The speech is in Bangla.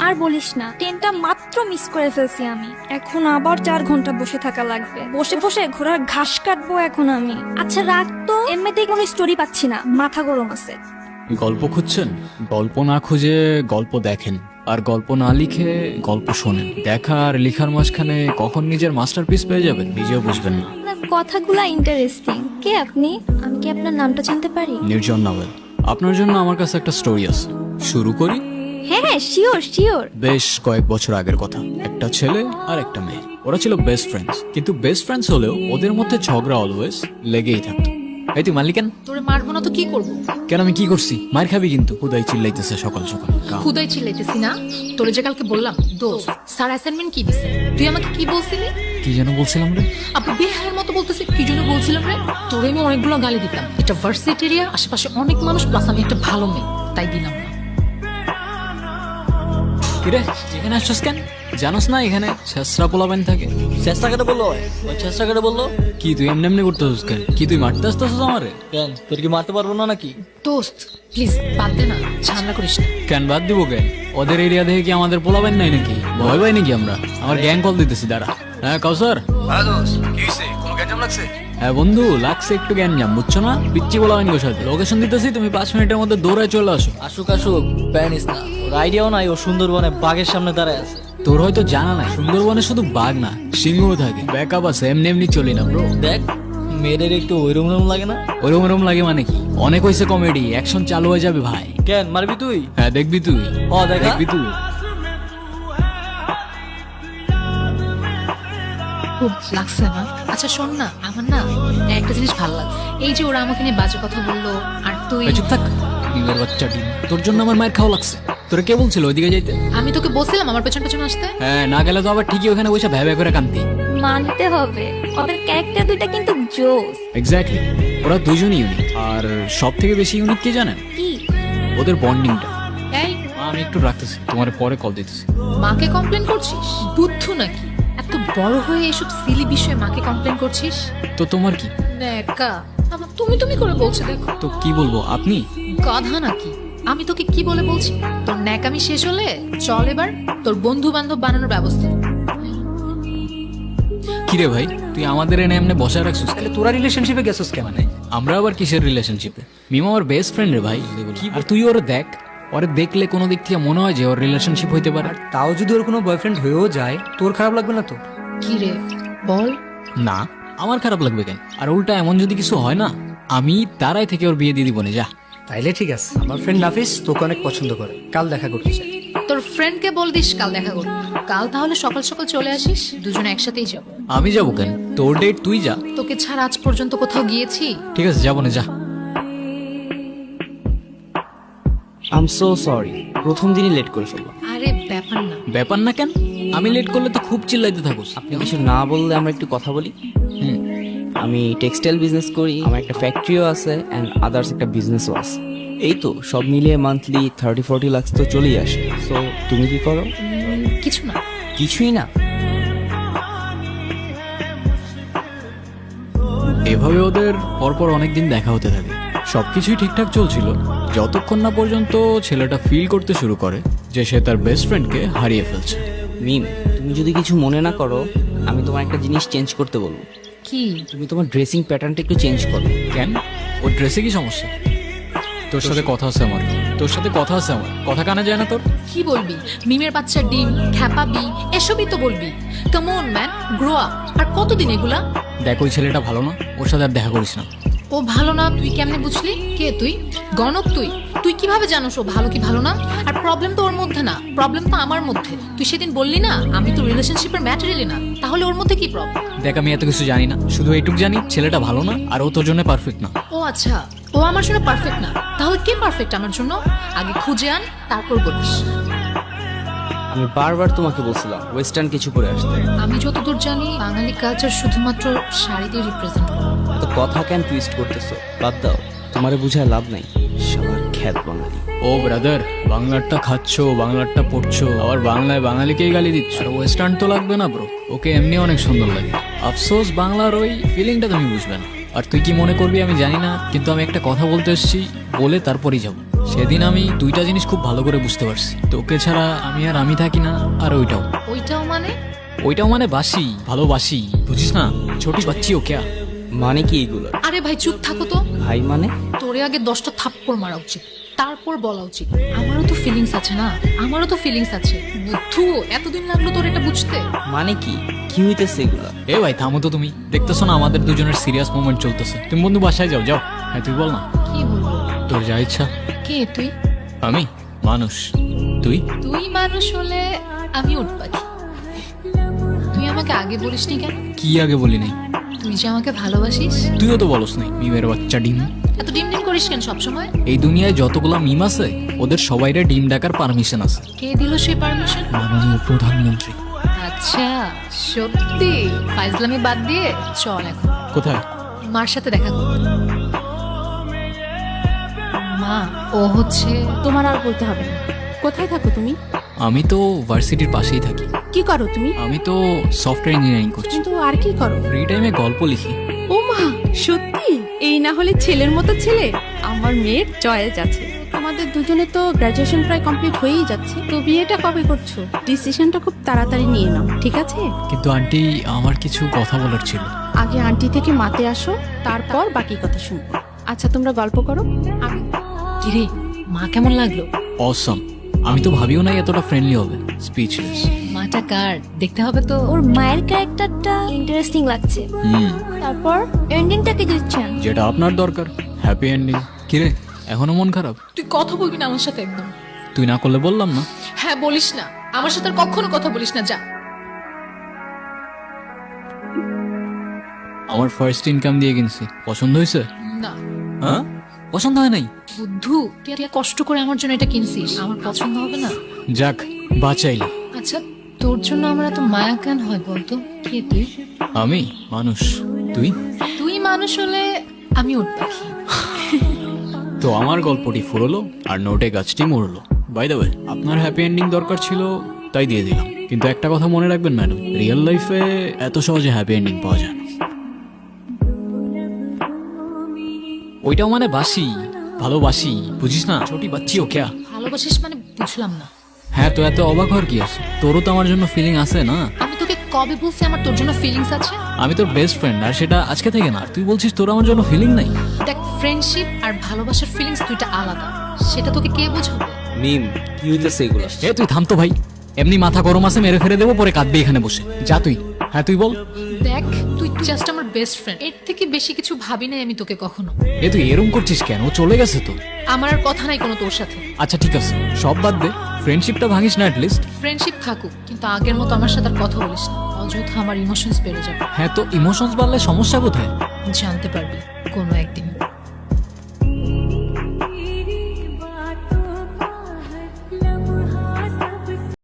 আর বলিস না, ট্রেনটা মাত্র মিস করে ফেলছি আমি। এখন আবার 4 ঘন্টা বসে থাকা লাগবে। বসে বসে ঘোড়ার ঘাস কাটবো এখন আমি। আচ্ছা রাখ তো, এমনিতেই কোনো স্টোরি পাচ্ছি না, মাথা গরম আছে। গল্প খুঁজছেন? গল্প না খুঁজে গল্প দেখেন, আর গল্প না লিখে গল্প শোনেন। দেখা আর লিখার মাঝখানে কখন নিজের মাস্টারপিস পেয়ে যাবেন নিজেও বুঝবেন না। আপনার কথাগুলা ইন্টারেস্টিং। কে আপনি? আমি কি আপনার নামটা জানতে পারি? নির্জন নাভেল। আপনার জন্য আমার কাছে একটা স্টোরি আছে, শুরু করি? হ্যাঁ হ্যাঁ, শিওর শিওর। বেশ কয়েক বছর আগের কথা। একটা ছেলে আর একটা মেয়ে, ওরা ছিল বেস্ট ফ্রেন্ডস। কিন্তু বেস্ট ফ্রেন্ডস হলেও ওদের মধ্যে ঝগড়া অলওয়েজ লেগেই থাকতো। এই তুই মালিকেন, তোরে মারবো না তো কি করবো? কেন আমি কি করছি? মার খাবি কিন্তু। হুদাই চিল্লাইতেছে সকাল সকাল। খুদাই চিল্লাইতেছি না, তোরে যে কালকে বললাম দোস্ত স্যার অ্যাসাইনমেন্ট কি দিছে, তুই আমাকে কি বলছিলি? কি যেন বলছিলাম রে? আপু বেহায়ের মতো বলতেছি, কি জন্য বলছিলাম রে? তোরে আমি অনেকগুলো গালি দিতাম। এটা ভার্সিটি এরিয়া, আশেপাশে অনেক মানুষ, প্লাস আমি একটা ভালো মেয়ে, তাই দিলাম না। কিরে এখানে আসছস কেন? জানোস না এখানে ছেসরা পোলাবেন থাকে? চেষ্টা কেটে বললো, ওই চেষ্টা কেটে বললো। কি তুই এমনি এমনি করতেছিস কেন? কি তুই মারতে আসতেছিস আমারে? কেন তোর কি মারতে পারবো না নাকি? দোস্ত প্লিজ বাদ দে না, ঝামেলা করিস না। কেন বাদ দিব কেন? ওদের এরিয়া দেখে কি আমাদের পোলাবেন নাই নাকি? ভয় পাই নাকি আমরা? আমার গ্যাং কল দিতেছি দাঁড়া। হ্যাঁ কাউসার। হ্যাঁ বন্ধু, লাগছে একটু গ্যাঞ্জাম, বুঝছো না? পিচ্ছি পোলাবেন গো সাথে। লোকেশন দিতেছি, তুমি 5 মিনিটের মধ্যে দৌড়ায় চলে আসো। আসুক আসুক, প্যানিস না। ওর আইডিয়াও নাই ও সুন্দরবনে বাঘের সামনে দাঁড়ায় আছে। তোর হয়তো জানা নাই, সুন্দরবনে শুধু বাঘ না সিংহও থাকে। ব্যাকআপ আছে, এমনি এমনি চলি না ব্রো। দেখ মেয়েদের একটু ওইরম রকম লাগে না? ওরম ওরম লাগে মানে কি? অনেক হয়েছে কমেডি, অ্যাকশন চালু হয়ে যাবে ভাই। কেন মারবি তুই? হ্যাঁ দেখবি তুই। ও দেখা। দেখবি তুই। খুব লাগছে না? আচ্ছা শোন না, আমার না একটা জিনিস ভালো লাগছে, এই যে ওরা আমাকে নিয়ে বাজে কথা বললো, আর তুই। চুপ থাক ডিমের বাচ্চা ডিম। তোর জন্য আমার মায়ের খাওয়া লাগছে। তোরা কে বলছিল ওইদিকে যাইতে? আমি তোকে বলছিলাম আমার পেছন পেছন আসতে। হ্যাঁ, না গেলে তো আবার ঠিকই ওখানে বসে ভ্যা ভ্যা করে কান্তি। মানতে হবে, ওদের ক্যারেক্টার দুইটা কিন্তু জোস। এক্স্যাক্টলি, ওরা দুজনই ইউনিক। আর সব থেকে বেশি ইউনিক কি জানেন? কি? ওদের বন্ডিংটা। এই আমি একটু রাখতেছি, তোমার পরে কল দিতেছি। মাকে কমপ্লেন করছিস? বুদ্ধু নাকি? এত বড় হয়ে এসব সিলি বিষয়ে মাকে কমপ্লেন করছিস? তো তোমার কি? নেকা আবার তুমি তুমি করে বলছো, দেখো তো কি বলবো, আপনি? গাধা নাকি? আমি তোকে কি বলে বলছি? তোর ন্যাকামি শেষ হলে চল এবার তোর বন্ধু বান্ধব বানানোর ব্যবস্থা। কিরে ভাই, তুই আমাদের এনে এমনি বসায় রাখছিস? তাহলে তোরা রিলেশনশিপে গেছিস কেন? আমরা আবার কিসের রিলেশনশিপে? মিমা আমার বেস্ট ফ্রেন্ড রে ভাই। আর তুই ওরে দেখ, ওরে দেখলে কোনো দিক থেকে মনে হয় যে ওর রিলেশনশিপ হইতে পারে। তাও যদি ওর কোনো বয়ফ্রেন্ড হয়েও যায়, তোর খারাপ লাগবে না তো? কি রে বল। না, আমার খারাপ লাগবে কেন? আর উল্টা এমন যদি কিছু হয় না, আমি তারাই থেকে ওর বিয়ে দিয়ে দিব না। যা। তাইলে ঠিক আছে। আমার ফ্রেন্ড নাফিস তোকে অনেক পছন্দ করে, কাল দেখা করতে চাই। তোর ফ্রেন্ডকে বল দিস কাল দেখা করতে। কাল তাহলে সকাল সকাল চলে আসিস, দুজনে একসাথেই যাব। আমি যাবো কেন? তোর ডেট তুই যা। তোকে ছাড়া আজ পর্যন্ত কোথাও গিয়েছি? ঠিক আছে, যাবো না, যা। আই এম সো সরি, প্রথম দিনই লেট করে ফেললাম। আরে ব্যাপার না। ব্যাপার না কেন? আমি লেট করলে তো খুব চিল্লাইতে থাকুস। আপনি কিছু না বললে আমরা একটু কথা বলি। আমি টেক্সটাইল বিজনেস করি, আমার একটা ফ্যাক্টরিও আছে অ্যান্ড আদার্স একটা বিজনেসও আছে। এই তো সব মিলিয়ে মান্থলি 30-40 লাখ তো চলেই আসে। সো তুমি কি করো? কিছু না। কিছুই না? এভাবে ওদের পরপর অনেকদিন দেখা হতে থাকে। সবকিছুই ঠিকঠাক চলছিল যতক্ষণ না পর্যন্ত ছেলেটা ফিল করতে শুরু করে যে সে তার বেস্ট ফ্রেন্ডকে হারিয়ে ফেলছে। মিম, তুমি যদি কিছু মনে না করো, আমি তোমার একটা জিনিস চেঞ্জ করতে বলবো। কি? তুমি তোমার ড্রেসিং প্যাটার্নটা একটু চেঞ্জ করো। কেন? ওর ড্রেসে কি সমস্যা? তোর সাথে কথা আছে আমার। তোর সাথে কথা আছে আমার। কথা কানে যায় না তোর? কি বলবি? মিমের বাচ্চা ডিম, খ্যাপাবি, এসবই তো বলবি। Come on man, grow up. আর কতদিন এগুলা? দেখ, ওই ছেলেটা ভালো না, ওর সাথে আর দেখা করিস না। ও ভালো না তুই কেমনে বুঝলি? কে তুই? গণক তুই? তুই কিভাবে জানোস ও ভালো কি ভালো না? আর প্রবলেম তো ওর মধ্যে না, প্রবলেম তো আমার মধ্যে। তুই সেদিন বললি না আমি তো রিলেশনশিপের ম্যাটেরিয়ালি না, তাহলে ওর মধ্যে কি প্রবলেম? দেখ, আমি এত কিছু জানি না, শুধু এইটুক জানি ছেলেটা ভালো না আর ও তোর জন্য পারফেক্ট না। ও আচ্ছা, ও আমার জন্য পারফেক্ট না, তাহলে কে পারফেক্ট আমার জন্য? আগে খুঁজে আন, তারপর বলিস। আমি বারবার তোমাকে বলছিলাম ওয়েস্টার্ন কিছু পরে আসতে। আমি যতদূর জানি বাঙালি কালচার শুধুমাত্র শাড়ি দিয়ে রিপ্রেজেন্ট করে। তো কথা কেন টুইস্ট করতেছো? বাদ দাও, তোমারে বুঝায় লাভ নাই। সবার খ্যাত বাঙালি। ও ব্রাদার, বাংলারটা খাচ্ছো, বাংলারটা পড়ছো, আবার বাংলায় বাঙালিকেই গালি দিচ্ছ। আর ওয়েস্টার্ন তো লাগবে না ব্রো, ওকে এমনি অনেক সুন্দর লাগে। আফসোস বাংলার ওই ফিলিংটা তুমি বুঝবে না। আর তুই কি মনে করবি আমি জানি না, কিন্তু আমি একটা কথা বলতে এসেছি, বলে তারপরই যাবো। সেদিন আমি দুইটা জিনিস খুব ভালো করে বুঝতে পারছি, তোকে ছাড়া আমি আর আমি থাকি না, আর ওইটাও ওইটাও মানে বাসি, ভালোবাসি, বুঝিস না, ছোটি বাচ্চি ও ক্যা। মানে কি এগুলো? আরে ভাই চুপ থাকো তো। ভাই মানে? তোরে আগে 10টা থাপ্পড় মারা উচিত, তারপর বলা উচিত। আমারও তো ফিলিংস আছে না, আমারও তো ফিলিংস আছে। বুদ্ধু, এতদিন লাগলো তোর এটা বুঝতে? মানে কি কি হইতেছে এগুলো? এ ভাই থামো তো, তুমি দেখতেছো না আমাদের দুজনের সিরিয়াস মোমেন্ট চলতেছে। তুমি বন্ধু বাসায় যাও, যাও। হ্যাঁ তুই বল না, কি বলবো? তোর যা ইচ্ছা। কে তুই? আমি মানুষ, তুই? তুই মানুষ হলে আমি উট পাখি। তুই আমাকে আগে বলিসনি কেন? কি আগে বলি নাই? তুই যে আমাকে ভালোবাসিস। তুইও তো বলস নাই, মিমের বাচ্চা ডিম। এত ডিম ডিম করিস কেন সবসময়? এই দুনিয়ায় যতগুলা মিম আছে ওদের সবাইরে ডিম ডাকার পারমিশন আছে কে দিল সেই পারমিশন? মাননীয় প্রধানমন্ত্রী। আচ্ছা, সত্যি? ফাইজলামি বাদ দিয়ে চল এখন কোথায়? মার সাথে দেখা কর। মা, ও হচ্ছে তোমার আর বলতে হবে না। কোথায় থাকো তুমি? আমি তো ভার্সিটির পাশেই থাকি। কি করো তুমি? আমি তো সফটওয়্যার ইঞ্জিনিয়ারিং করছি। কিন্তু আর কি করো? ফ্রি টাইমে গল্প লিখি। ও মা, সত্যি? এই না হলে ছেলের মতো ছেলে। আমার মেয়ের চয়েস আছে। আমাদের দুজনে তো গ্রাজুয়েশন প্রায় কমপ্লিট হয়েই যাচ্ছে, তো বিয়েটা কবে করছো? ডিসিশনটা খুব তাড়াতাড়ি নিয়ে নাও, ঠিক আছে? কিন্তু আন্টি, আমার কিছু কথা বলার ছিল। আগে আন্টি থেকে মাতে আসো, তারপর বাকি কথা শুনবো। আচ্ছা, তোমরা গল্প করো। আমি কিরে, মা কেমন লাগলো? অসম। আমি তো ভাবিও নাই এতটা ফ্রেন্ডলি হবে। স্পিচলেস। মাটা কার দেখতে হবে তো। ওর মায়ের ক্যারেক্টারটা ইন্টারেস্টিং লাগছে। তারপর এন্ডিংটা কি দিচ্ছেন? যেটা আপনার দরকার, হ্যাপি এন্ডিং। কিরে, এখনো মন খারাপ? তুই কথা বলবি না আমার সাথে একদম। তুই না করলে বললাম না। হ্যাঁ, বলিস না আমার সাথে আর কখনো কথা বলিস না, যা। আমার ফার্স্ট ইনকাম দিয়ে কিনছি, পছন্দ হয়েছে? না হ্যাঁ, পছন্দ হয় নাই? বুদ্ধু, তুই এত কষ্ট করে আমার জন্য এটা কিনছিস, আমার পছন্দ হবে না? যাক, বাঁচাইলি। আচ্ছা, তোর জন্য আমার এত মায়া কেন হয় বলতো? কে তুই? আমি মানুষ, তুই? তুই মানুষ হলে আমি উট পাখি। তো আমার গল্পটি ফুরলো আর নোটে গাছটি মরলো। বাই দ্য ওয়ে, আপনার হ্যাপি এন্ডিং দরকার ছিল তাই দিয়ে দিলাম। কিন্তু একটা কথা মনে রাখবেন ম্যাডাম, রিয়েল লাইফে এত সহজে হ্যাপি এন্ডিং পাওয়া যায় না। ওইটাও মানে বাসি, ভালোবাসি, বুঝিস না, ছোটি বাচ্চি ও ক্যা। ভালোবাসিস মানে বুঝলাম না। হ্যাঁ, তো এত অবাক হওয়ার কি আছে? তোরও তো আমার জন্য ফিলিং আছে না? আমি তোকে কবে বলছি আমার তোর জন্য ফিলিংস আছে? আমি তোর বেস্ট ফ্রেন্ড, আর সেটা আজকে থেকে না। আর তুই বলছিস তোর আমার জন্য ফিলিং নাই? দেখ, ফ্রেন্ডশিপ আর ভালোবাসার ফিলিংস দুইটা আলাদা। সেটা তোকে কে বোঝাবে? মিম, কি হইতেছে এগুলো? এ তুই থাম তো ভাই, এমনি মাথা গরম আছে, মেরে ফেলে দেবো, পরে কাঁদবি এখানে বসে। যা তুই। হ্যাঁ তুই বল। দেখ, তুই জাস্ট আমার বেস্ট ফ্রেন্ড, এর থেকে বেশি কিছু ভাবি নাই আমি তোকে কখনো। এ তুই এরম করছিস কেন? ও চলে গেছে তো। আমার আর কথা নাই কোনো তোর সাথে। আচ্ছা ঠিক আছে, সব বাদ দে, ফ্রেন্ডশিপটা ভাঙিস না অ্যাটলিস্ট। ফ্রেন্ডশিপ থাকুক, কিন্তু আগের মতো আমার সাথে আর কথা বলিস না, অযথা আমার ইমোশনস বেড়ে যাবে। হ্যাঁ, তো ইমোশনস বাড়লে সমস্যা কোথায়? জানতে পারবি কোনো একদিন।